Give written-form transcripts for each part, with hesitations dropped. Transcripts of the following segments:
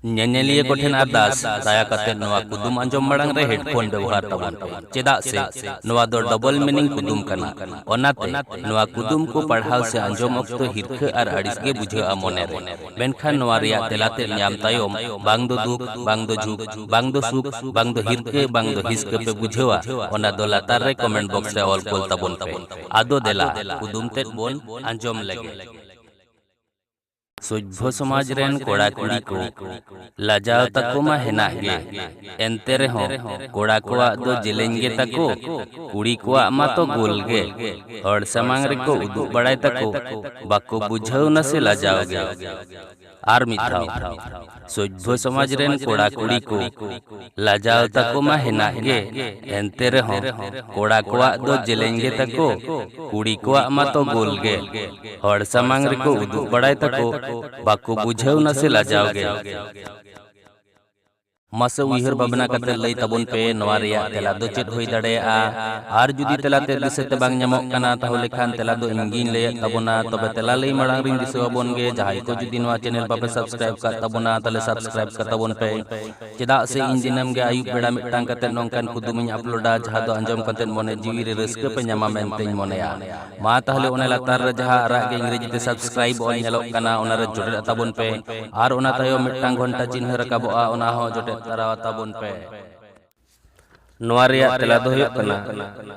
ᱧᱮᱧᱮᱞᱤᱭᱟᱹ ᱠᱚᱴᱷᱮᱱ ᱟᱨᱫᱟᱥ ᱫᱟᱭᱟ ᱠᱟᱛᱮ ᱱᱚᱣᱟ ᱠᱩᱫᱩᱢ ᱟᱸᱡᱚᱢ ᱢᱟᱲᱟᱝ ᱨᱮ ᱦᱮᱰᱯᱷᱳन ᱵᱮᱵᱚᱦᱟर ᱛᱟᱵᱚᱱ ᱯᱮ ᱪᱮᱫᱟᱜ ᱥᱮ ᱱᱚᱣᱟ ᱫᱚ ᱰᱚᱵᱚल मीनिंग कुदुम कना ओनाते नोवा कुदुम को पढ़ाव से अंजम अक्तो हिरखा और अड़िस गे बुझाआ मने रे मेनखान नोवा रिया तेलाते ᱧᱟᱢ तायम बांग दो दुख बांग दो झुक बांग दो सुख बांग दो हिरके बांग दो हिसके पे बुझावा ओना दो लातार रे कमेंट बॉक्स रे ऑल कोल ताबोन पे आदो देला कुदुम तेत बोन अंजम लगे सभ्य समाज रेन कोड़ा कुड़ी को लाजाव तको मा हेना गे एनते रेहो कोड़ा कोआ दो जेलेंग गे तको कुड़ी कोआ मा तो गोल गे हड़ समांग रे को उदुग बड़ाय तको बाको बुझाव न से लाजाव गे आर मिथाव सभ्य समाज रेन कोड़ा कुड़ी को लाजाव तको मा हेना गे एनते रेहो कोड़ा कोआ दो जेलेंग गे तको कुड़ी कोआ मा तो गोल गे हड़ समांग रे को उदुग बड़ाय तको बाको बुझाव न से लाजाव गे मासे उइहर बाबना कते लई ताबोन पे नोवा रिया तेला दो चेद होई दाड़ेया आर जुदी तेलाते दिसेते बांग ᱧᱟᱢᱚᱜ ᱠᱟᱱᱟ ताहले खान तेला दो इंगिन लई ताबोना तबे तेला लई माड़ांग रिन दिसवाबोन गे जहाई को जुदी नोवा चैनल बापे सब्सक्राइब का ताबोना ताले सब्सक्राइब का ताबोन पे चेदा से इन दिनम गे आयुब बेड़ा मिटांग कते नोंकान कुदुमिन अपलोडा जहा दो अंजम कते मने जीवी रे रस्के पे ᱧᱟᱢᱟ मेनतेñ मनेया मा ताहले ओने लातार रे जहा आराग गे इंग्रेजी ते सब्सक्राइब ऑन ᱧᱮᱞᱚᱜ ᱠᱟᱱᱟ ओना रे जोड़े ताबोन पे आर ओना तायो मिटांग घंटा चिन्ह रकाबोआ ओना हो जोटे तारावा ताबोन पे नोवा रिया तेला दो हुयुग कना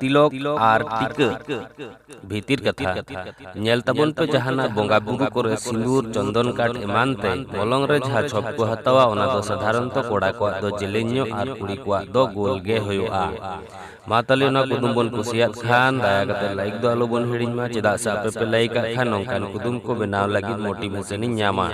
तिलक आर टिका भीतिर कथा नेल ताबोन पे जहाना बोंगा बुरु करे सिंदूर चंदन काठ एमानते मलंग रे जहा छप को हतावा ओना दो साधारणत कोड़ा को दो जेलेन्यो आर कुड़ी को दो गोल गे हुयुआ माताले ना कुदुम बोन कुसियात खान दाया कते लाइक दो आलो बोन हिडिन मा चेदा से आपे पे लाइक खान नोंकान कुदुम को बनाव लगी मोटिवेशन ᱧᱟᱢᱟ